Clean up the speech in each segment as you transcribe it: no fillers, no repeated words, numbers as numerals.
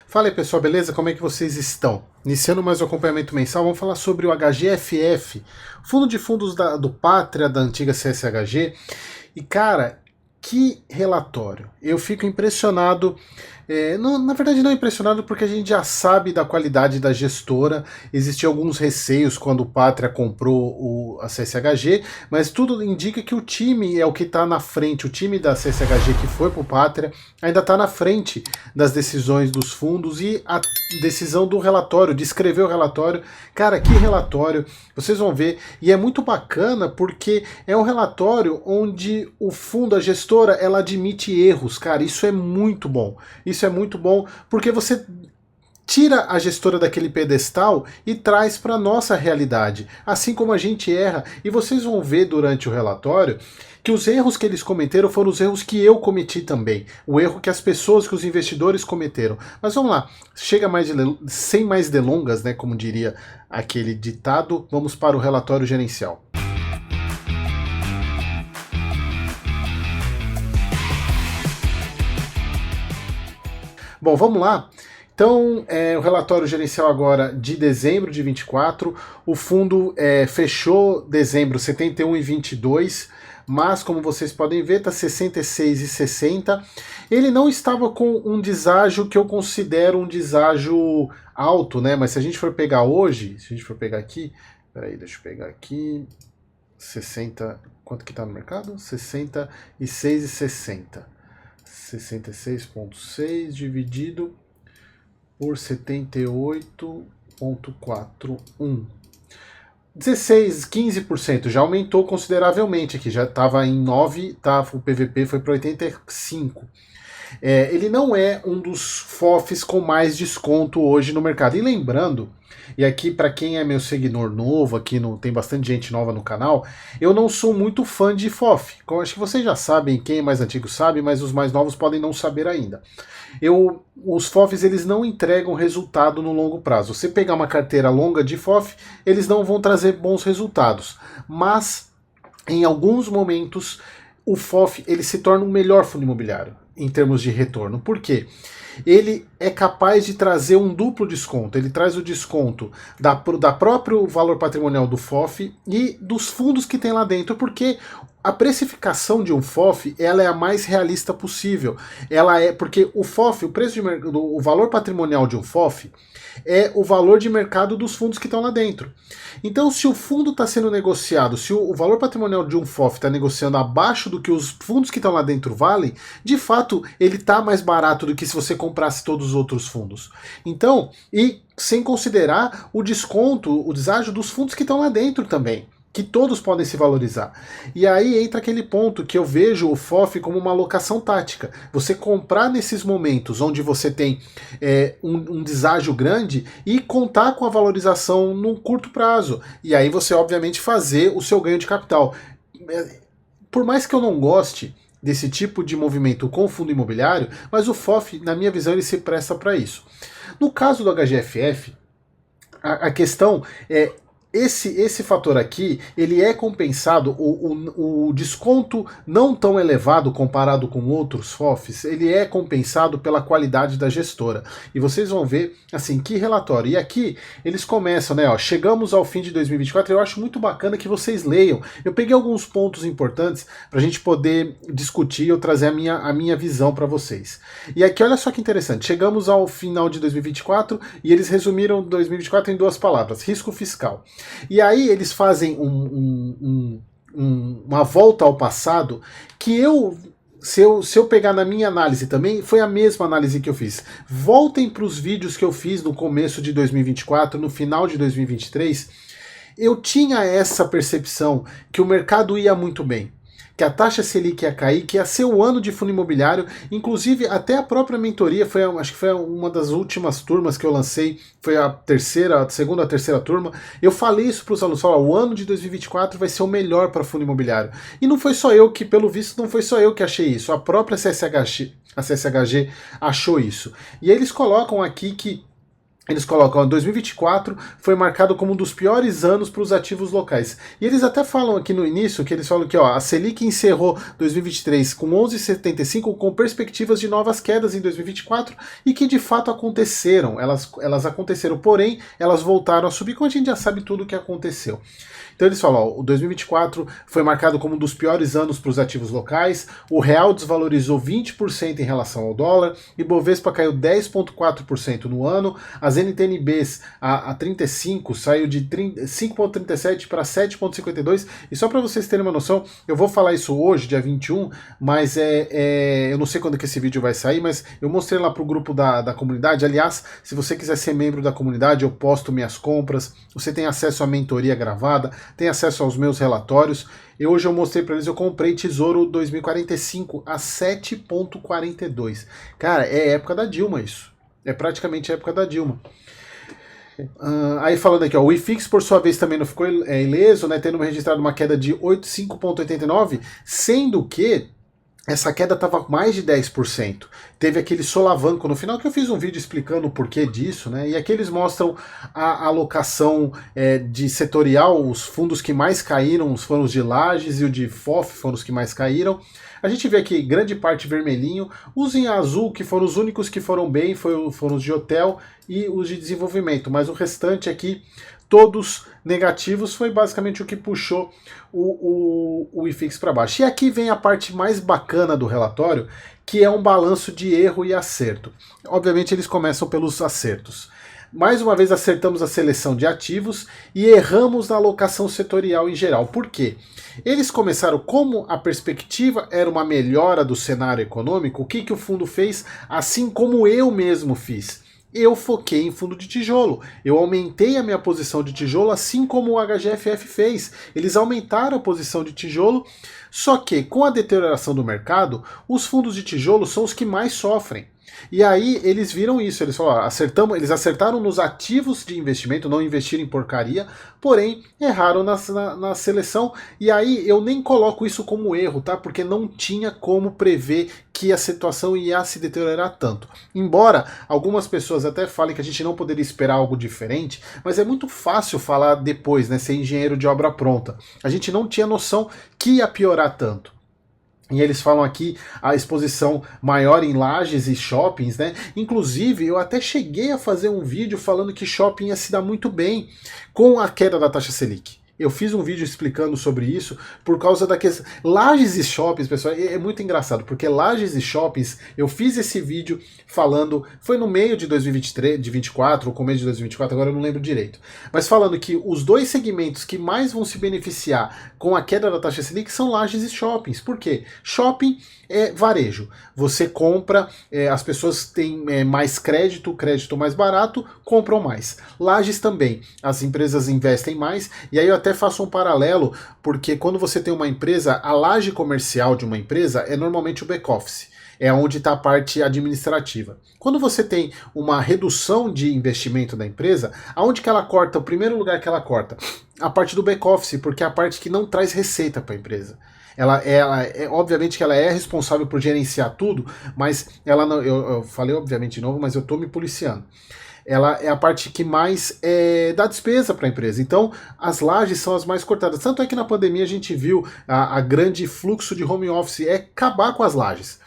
Fala aí pessoal, beleza? Como é que vocês estão? Iniciando mais um acompanhamento mensal, vamos falar sobre o HGFF, fundo de fundos do Pátria, da antiga CSHG. E cara, que relatório! Eu fico impressionado, na verdade não impressionado porque a gente já sabe da qualidade da gestora, existiam alguns receios quando o Pátria comprou a CSHG, mas tudo indica que o time é o que está na frente, o time da CSHG que foi para o Pátria ainda está na frente das decisões dos fundos e a decisão do relatório, de escrever o relatório. Cara, que relatório, vocês vão ver, e é muito bacana porque é um relatório onde o fundo, a gestora, ela admite erros, cara, isso é muito bom. Isso é muito bom porque você tira a gestora daquele pedestal e traz para nossa realidade, assim como a gente erra. E vocês vão ver durante o relatório que os erros que eles cometeram foram os erros que eu cometi também, o erro que as pessoas, que os investidores cometeram. Mas vamos lá, chega mais sem mais delongas, né, como diria aquele ditado, vamos para o relatório gerencial. Bom, vamos lá. Então, o relatório gerencial agora de dezembro de 24, o fundo fechou dezembro 71,22, mas como vocês podem ver, está 66,60. Ele não estava com um deságio que eu considero um deságio alto, né? Mas se a gente for pegar hoje, se a gente for pegar aqui, peraí, deixa eu pegar aqui, 60, quanto que está no mercado? 66,60. 66,6 dividido por 78,41. 16, 15%, já aumentou consideravelmente aqui, já estava em 9, tá, o PVP foi para 85. Ele não é um dos FOFs com mais desconto hoje no mercado. E lembrando, e aqui para quem é meu seguidor novo, aqui tem bastante gente nova no canal, eu não sou muito fã de FOF. Acho que vocês já sabem, quem é mais antigo sabe, mas os mais novos podem não saber ainda. Os FOFs eles não entregam resultado no longo prazo. Se você pegar uma carteira longa de FOF, eles não vão trazer bons resultados. Mas em alguns momentos o FOF ele se torna um melhor fundo imobiliário em termos de retorno. Por quê? Ele é capaz de trazer um duplo desconto. Ele traz o desconto da próprio valor patrimonial do FOF e dos fundos que tem lá dentro, porque a precificação de um FOF ela é a mais realista possível. Ela é porque o FOF, o valor patrimonial de um FOF é o valor de mercado dos fundos que estão lá dentro. Então, se o fundo está sendo negociado, se o valor patrimonial de um FOF está negociando abaixo do que os fundos que estão lá dentro valem, de fato ele está mais barato do que se você comprasse todos os outros fundos. Então, e sem considerar o desconto, o deságio dos fundos que estão lá dentro também, que todos podem se valorizar. E aí entra aquele ponto que eu vejo o FOF como uma alocação tática. Você comprar nesses momentos onde você tem um deságio grande e contar com a valorização num curto prazo. E aí você, obviamente, fazer o seu ganho de capital. Por mais que eu não goste desse tipo de movimento com o fundo imobiliário, mas o FOF, na minha visão, ele se presta para isso. No caso do HGFF, a questão é esse fator aqui, ele é compensado, o desconto não tão elevado comparado com outros FOFs, ele é compensado pela qualidade da gestora. E vocês vão ver, assim, que relatório. E aqui, eles começam, né, ó, chegamos ao fim de 2024, eu acho muito bacana que vocês leiam. Eu peguei alguns pontos importantes para a gente poder discutir, eu trazer a minha visão para vocês. E aqui, olha só que interessante, chegamos ao final de 2024 e eles resumiram 2024 em duas palavras, risco fiscal. E aí eles fazem uma volta ao passado que se eu pegar na minha análise também, foi a mesma análise que eu fiz. Voltem para os vídeos que eu fiz no começo de 2024, no final de 2023, eu tinha essa percepção que o mercado ia muito bem, que a taxa Selic ia cair, que ia ser o ano de fundo imobiliário, inclusive até a própria mentoria, acho que foi uma das últimas turmas que eu lancei, foi a segunda ou terceira turma, eu falei isso para os alunos, o ano de 2024 vai ser o melhor para fundo imobiliário. E não foi só eu que, pelo visto, não foi só eu que achei isso, a própria CSHG achou isso. E eles colocam aqui que Eles colocam, ó, 2024 foi marcado como um dos piores anos para os ativos locais. E eles até falam aqui no início, que eles falam que ó, a Selic encerrou 2023 com 11,75 com perspectivas de novas quedas em 2024 e que de fato aconteceram. Elas aconteceram, porém, elas voltaram a subir, como a gente já sabe tudo o que aconteceu. Então eles falam, ó, o 2024 foi marcado como um dos piores anos para os ativos locais, o real desvalorizou 20% em relação ao dólar, Ibovespa caiu 10,4% no ano, as NTNBs a 35 saiu de 5,37 para 7,52, e só para vocês terem uma noção, eu vou falar isso hoje, dia 21, mas eu não sei quando que esse vídeo vai sair, mas eu mostrei lá para o grupo da comunidade. Aliás, se você quiser ser membro da comunidade, eu posto minhas compras, você tem acesso à mentoria gravada, tem acesso aos meus relatórios. E hoje eu mostrei para eles, eu comprei Tesouro 2045 a 7,42. Cara, é época da Dilma isso. É praticamente a época da Dilma. Aí falando aqui, ó, o IFIX por sua vez também não ficou ileso, né, tendo registrado uma queda de 5,89, sendo que essa queda estava mais de 10%. Teve aquele solavanco no final, que eu fiz um vídeo explicando o porquê disso, né? E aqui eles mostram a alocação de setorial, os fundos que mais caíram, os fundos de Lages e o de FOF foram os que mais caíram. A gente vê aqui grande parte vermelhinho, os em azul, que foram os únicos que foram bem, foram os de hotel e os de desenvolvimento, mas o restante aqui, todos negativos, foi basicamente o que puxou o IFIX para baixo. E aqui vem a parte mais bacana do relatório, que é um balanço de erro e acerto. Obviamente eles começam pelos acertos. Mais uma vez acertamos a seleção de ativos e erramos na alocação setorial em geral. Por quê? Eles começaram, como a perspectiva era uma melhora do cenário econômico, o que o fundo fez, assim como eu mesmo fiz? Eu foquei em fundo de tijolo. Eu aumentei a minha posição de tijolo, assim como o HGFF fez. Eles aumentaram a posição de tijolo, só que com a deterioração do mercado, os fundos de tijolo são os que mais sofrem. E aí eles viram isso, eles falaram, eles acertaram nos ativos de investimento, não investiram em porcaria, porém erraram na seleção, e aí eu nem coloco isso como erro, tá? Porque não tinha como prever que a situação ia se deteriorar tanto. Embora algumas pessoas até falem que a gente não poderia esperar algo diferente, mas é muito fácil falar depois, né? Ser engenheiro de obra pronta. A gente não tinha noção que ia piorar tanto. E eles falam aqui a exposição maior em lajes e shoppings, né? Inclusive, eu até cheguei a fazer um vídeo falando que shopping ia se dar muito bem com a queda da taxa Selic. Eu fiz um vídeo explicando sobre isso por causa da questão. Lajes e shoppings, pessoal, é muito engraçado, porque lajes e shoppings, eu fiz esse vídeo falando, foi no meio de 2023, de 24, ou começo de 2024, agora eu não lembro direito. Mas falando que os dois segmentos que mais vão se beneficiar com a queda da taxa Selic são lajes e shoppings. Por quê? Shopping é varejo. Você compra, as pessoas têm mais crédito mais barato, compram mais. Lajes também, as empresas investem mais, e aí eu até faço um paralelo, porque quando você tem uma empresa, a laje comercial de uma empresa é normalmente o back-office. É onde está a parte administrativa. Quando você tem uma redução de investimento da empresa, aonde que ela corta? O primeiro lugar que ela corta? A parte do back-office, porque é a parte que não traz receita para a empresa. Obviamente que ela é responsável por gerenciar tudo, mas ela não. Eu falei obviamente de novo, mas eu estou me policiando. Ela é a parte que mais dá despesa para a empresa. Então, as lajes são as mais cortadas. Tanto é que na pandemia a gente viu a grande fluxo de home office, acabar com as lajes.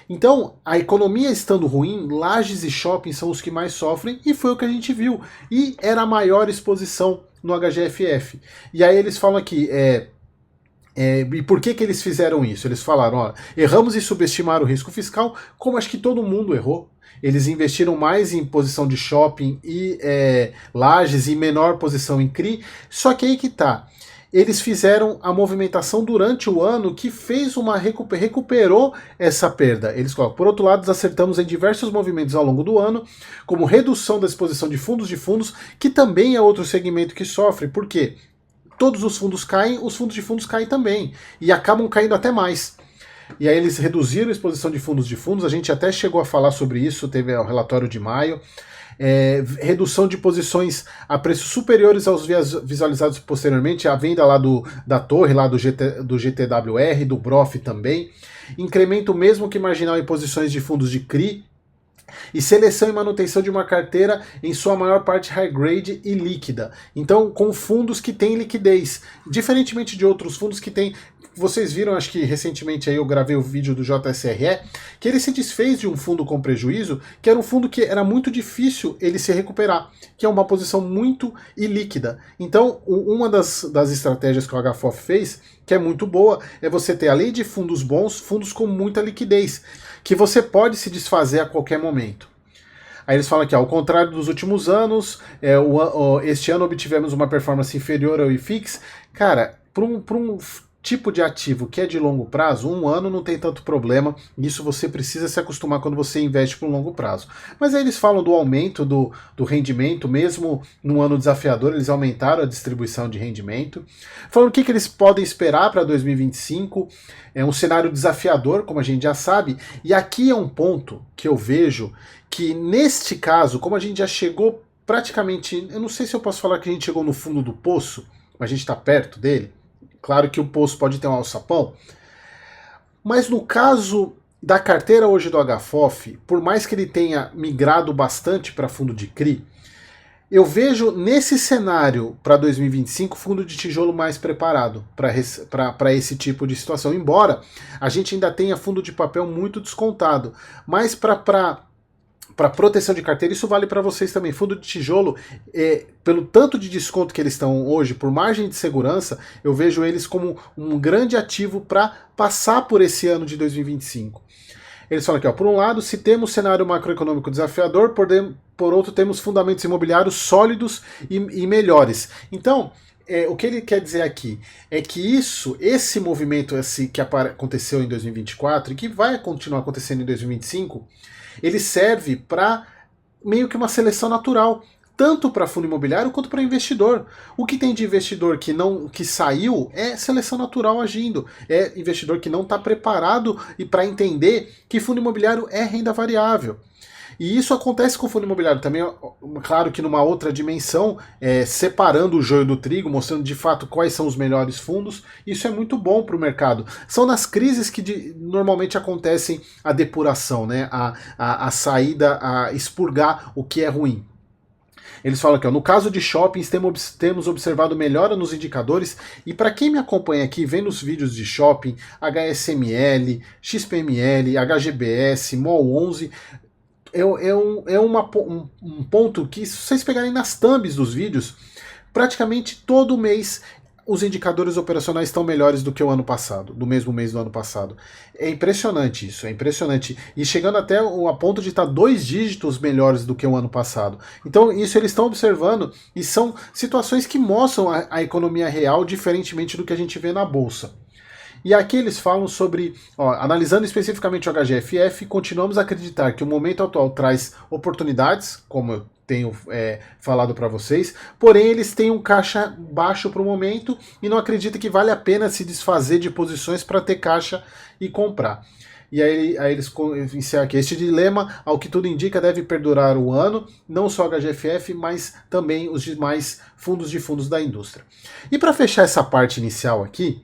Então, a economia estando ruim, lajes e shoppings são os que mais sofrem, e foi o que a gente viu. E era a maior exposição no HGFF. E aí eles falam aqui, e por que eles fizeram isso? Eles falaram, ó, erramos em subestimar o risco fiscal, como acho que todo mundo errou. Eles investiram mais em posição de shopping e lajes e menor posição em CRI, só que aí que tá. Eles fizeram a movimentação durante o ano que fez recuperou essa perda. Eles colocam, por outro lado, acertamos em diversos movimentos ao longo do ano, como redução da exposição de fundos, que também é outro segmento que sofre, porque todos os fundos caem, os fundos de fundos caem também, e acabam caindo até mais. E aí eles reduziram a exposição de fundos, a gente até chegou a falar sobre isso, teve o relatório de maio. Redução de posições a preços superiores aos visualizados posteriormente, a venda lá da torre, lá do GTWR, do BROF também, incremento mesmo que marginal em posições de fundos de CRI, E seleção e manutenção de uma carteira em sua maior parte high grade e líquida. Então, com fundos que têm liquidez, diferentemente de outros fundos que têm. Vocês viram, acho que recentemente aí eu gravei o vídeo do JSRE, que ele se desfez de um fundo com prejuízo, que era um fundo que era muito difícil ele se recuperar, que é uma posição muito ilíquida. Então, uma das estratégias que o HFOF fez, que é muito boa, é você ter, além de fundos bons, fundos com muita liquidez, que você pode se desfazer a qualquer momento. Aí eles falam aqui, ao contrário dos últimos anos, este ano obtivemos uma performance inferior ao IFIX. Cara, para um tipo de ativo que é de longo prazo, um ano não tem tanto problema, isso você precisa se acostumar quando você investe por um longo prazo. Mas aí eles falam do aumento do rendimento, mesmo num ano desafiador, eles aumentaram a distribuição de rendimento. Falando o que eles podem esperar para 2025, é um cenário desafiador, como a gente já sabe, e aqui é um ponto que eu vejo que neste caso, como a gente já chegou praticamente, eu não sei se eu posso falar que a gente chegou no fundo do poço, mas a gente está perto dele. Claro que o poço pode ter um alçapão, mas no caso da carteira hoje do HFOF, por mais que ele tenha migrado bastante para fundo de CRI, eu vejo nesse cenário para 2025 fundo de tijolo mais preparado para esse tipo de situação, embora a gente ainda tenha fundo de papel muito descontado, mas para proteção de carteira, isso vale para vocês também. Fundo de tijolo, pelo tanto de desconto que eles estão hoje, por margem de segurança, eu vejo eles como um grande ativo para passar por esse ano de 2025. Eles falam aqui, ó, por um lado, se temos cenário macroeconômico desafiador, por outro, temos fundamentos imobiliários sólidos e melhores. Então, o que ele quer dizer aqui é que esse movimento que aconteceu em 2024 e que vai continuar acontecendo em 2025, ele serve para meio que uma seleção natural, tanto para fundo imobiliário quanto para investidor. O que tem de investidor que saiu é seleção natural agindo, é investidor que não está preparado e para entender que fundo imobiliário é renda variável. E isso acontece com o fundo imobiliário também, claro que numa outra dimensão, separando o joio do trigo, mostrando de fato quais são os melhores fundos. Isso é muito bom para o mercado. São nas crises que normalmente acontecem a depuração, né? A saída, a expurgar o que é ruim. Eles falam aqui, ó, no caso de shoppings, temos observado melhora nos indicadores, e para quem me acompanha aqui, vendo os vídeos de shopping, HSML, XPML, HGBS, MOL 11, um ponto que, se vocês pegarem nas thumbs dos vídeos, praticamente todo mês os indicadores operacionais estão melhores do que o ano passado, do mesmo mês do ano passado. É impressionante isso, é impressionante. E chegando até a ponto de estar 2 dígitos melhores do que o ano passado. Então isso eles estão observando e são situações que mostram a economia real diferentemente do que a gente vê na Bolsa. E aqui eles falam sobre, analisando especificamente o HGFF, continuamos a acreditar que o momento atual traz oportunidades, como eu tenho falado para vocês, porém eles têm um caixa baixo para o momento e não acreditam que vale a pena se desfazer de posições para ter caixa e comprar. E aí eles encerram aqui, este dilema, ao que tudo indica, deve perdurar o ano, não só o HGFF, mas também os demais fundos da indústria. E para fechar essa parte inicial aqui,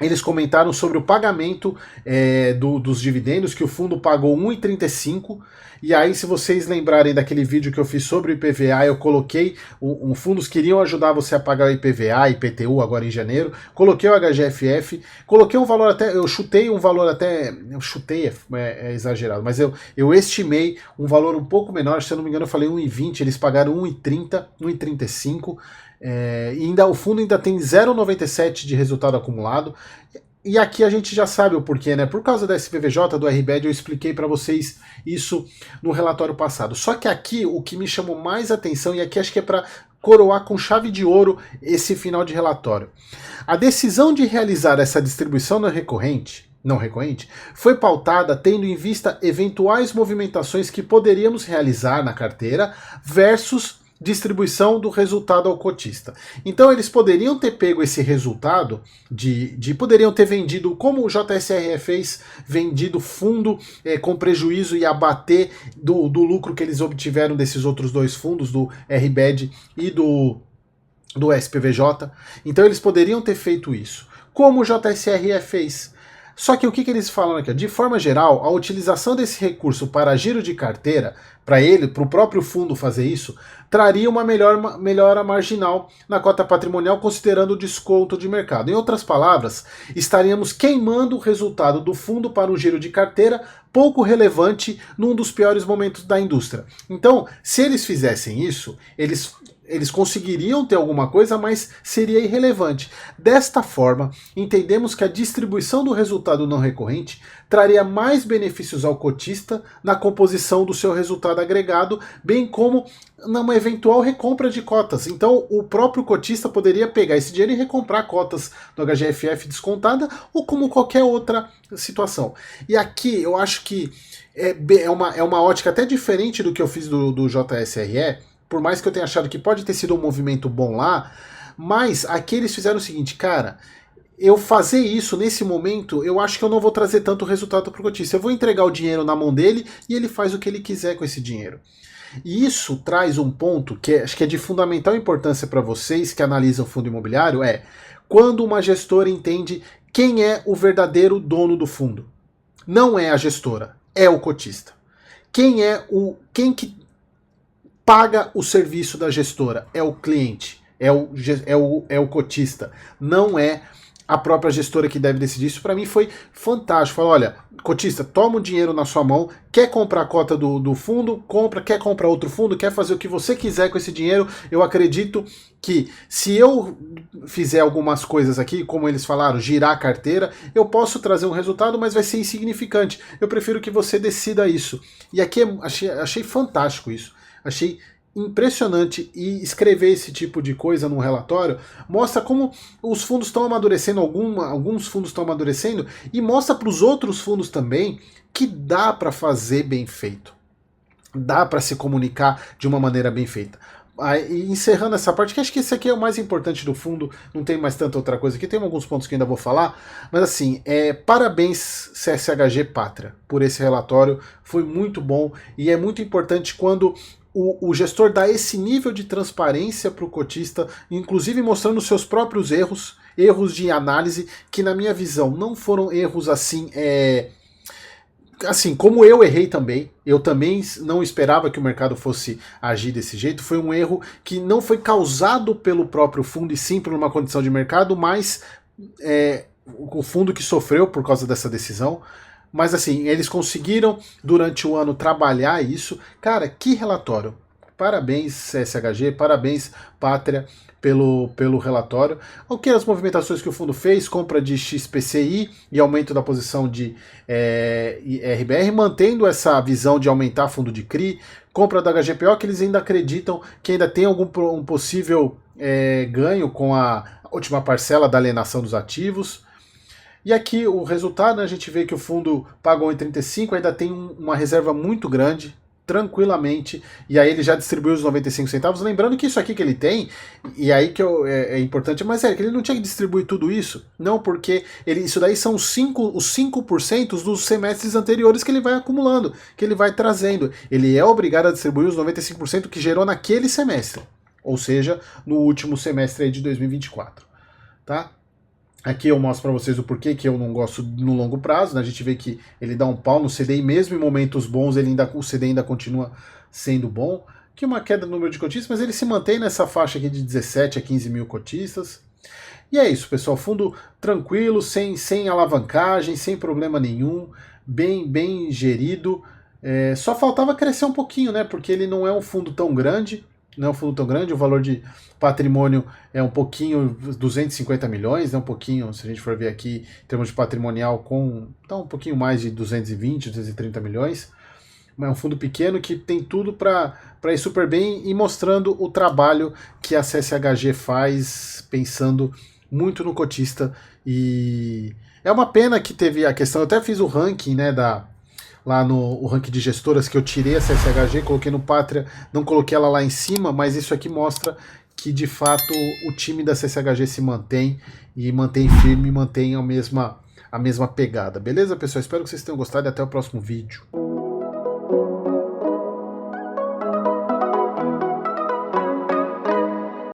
eles comentaram sobre o pagamento dos dividendos, que o fundo pagou 1,35, e aí se vocês lembrarem daquele vídeo que eu fiz sobre o IPVA, eu coloquei, fundos queriam ajudar você a pagar o IPVA, IPTU agora em janeiro, coloquei o HGFF, coloquei um valor até, eu chutei um valor até, é exagerado, mas eu estimei um valor um pouco menor, se eu não me engano eu falei 1,20, eles pagaram 1,30, 1,35, ainda o fundo ainda tem 0,97 de resultado acumulado. E aqui a gente já sabe o porquê, né? Por causa da SPVJ, do RBED, eu expliquei para vocês isso no relatório passado. Só que aqui o que me chamou mais atenção, e aqui acho que é para coroar com chave de ouro esse final de relatório. A decisão de realizar essa distribuição não recorrente foi pautada tendo em vista eventuais movimentações que poderíamos realizar na carteira versus distribuição do resultado ao cotista. Então eles poderiam ter pego esse resultado poderiam ter vendido, como o JSRE fez, vendido fundo com prejuízo e abater do lucro que eles obtiveram desses outros 2 fundos, do RBED e do SPVJ. Então eles poderiam ter feito isso. Como o JSRE fez? Só que o que eles falam aqui? De forma geral, a utilização desse recurso para giro de carteira, para o próprio fundo fazer isso, traria uma melhora marginal na cota patrimonial, considerando o desconto de mercado. Em outras palavras, estaríamos queimando o resultado do fundo para um giro de carteira pouco relevante num dos piores momentos da indústria. Então, se eles fizessem isso, eles conseguiriam ter alguma coisa, mas seria irrelevante. Desta forma, entendemos que a distribuição do resultado não recorrente traria mais benefícios ao cotista na composição do seu resultado agregado, bem como numa eventual recompra de cotas. Então, o próprio cotista poderia pegar esse dinheiro e recomprar cotas do HGFF descontada ou como qualquer outra situação. E aqui eu acho que é uma ótica até diferente do que eu fiz do JSRE, por mais que eu tenha achado que pode ter sido um movimento bom lá, mas aqui eles fizeram o seguinte, cara, eu fazer isso nesse momento, eu acho que eu não vou trazer tanto resultado para o cotista. Eu vou entregar o dinheiro na mão dele e ele faz o que ele quiser com esse dinheiro. E isso traz um ponto que acho que é de fundamental importância para vocês que analisam fundo imobiliário, quando uma gestora entende quem é o verdadeiro dono do fundo. Não é a gestora, é o cotista. Quem que paga o serviço da gestora? É o cliente, é o cotista, não é a própria gestora que deve decidir. Isso para mim foi fantástico. Fala, olha, cotista, toma o dinheiro na sua mão, quer comprar a cota do fundo, compra, quer comprar outro fundo, quer fazer o que você quiser com esse dinheiro. Eu acredito que se eu fizer algumas coisas aqui, como eles falaram, girar a carteira, eu posso trazer um resultado, mas vai ser insignificante. Eu prefiro que você decida isso. E aqui achei fantástico isso. Achei impressionante, e escrever esse tipo de coisa num relatório mostra como os fundos estão amadurecendo, alguns fundos estão amadurecendo, e mostra para os outros fundos também que dá para fazer bem feito, dá para se comunicar de uma maneira bem feita. E encerrando essa parte, que acho que esse aqui é o mais importante do fundo, não tem mais tanta outra coisa aqui, tem alguns pontos que ainda vou falar, mas assim, parabéns CSHG Pátria por esse relatório, foi muito bom, e é muito importante quando o gestor dá esse nível de transparência para o cotista, inclusive mostrando os seus próprios erros de análise, que na minha visão não foram erros assim, assim, como eu errei também. Eu também não esperava que o mercado fosse agir desse jeito. Foi um erro que não foi causado pelo próprio fundo, e sim por uma condição de mercado, mas o fundo que sofreu por causa dessa decisão. Mas assim, eles conseguiram durante o ano trabalhar isso. Cara, que relatório. Parabéns CSHG, parabéns Pátria pelo relatório. O que as movimentações que o fundo fez? Compra de XPCI e aumento da posição de RBR, mantendo essa visão de aumentar fundo de CRI. Compra da HGPO, que eles ainda acreditam que ainda tem um possível ganho com a última parcela da alienação dos ativos. E aqui o resultado, né, a gente vê que o fundo pagou em 35, ainda tem uma reserva muito grande, tranquilamente, e aí ele já distribuiu os 95 centavos, lembrando que isso aqui que ele tem, e aí que é importante, mas que ele não tinha que distribuir tudo isso, não, porque isso daí são os 5% dos semestres anteriores que ele vai acumulando, que ele vai trazendo, ele é obrigado a distribuir os 95% que gerou naquele semestre, ou seja, no último semestre aí de 2024, tá? Aqui eu mostro para vocês o porquê que eu não gosto no longo prazo, né? A gente vê que ele dá um pau no CDI, mesmo em momentos bons, o CDI ainda continua sendo bom. Aqui uma queda no número de cotistas, mas ele se mantém nessa faixa aqui de 17 a 15 mil cotistas. E é isso, pessoal, fundo tranquilo, sem alavancagem, sem problema nenhum, bem gerido. Só faltava crescer um pouquinho, né? Porque ele não é um fundo tão grande. Não é um fundo tão grande, o valor de patrimônio é um pouquinho, 250 milhões, né, um pouquinho, se a gente for ver aqui, em termos de patrimonial, tá um pouquinho mais de 220, 230 milhões, mas é um fundo pequeno que tem tudo para ir super bem, e mostrando o trabalho que a CSHG faz, pensando muito no cotista, e é uma pena que teve a questão, eu até fiz o ranking, né, lá no ranking de gestoras, que eu tirei a CSHG, coloquei no Pátria, não coloquei ela lá em cima, mas isso aqui mostra que de fato o time da CSHG se mantém, e mantém firme, mantém a mesma pegada. Beleza, pessoal? Espero que vocês tenham gostado e até o próximo vídeo.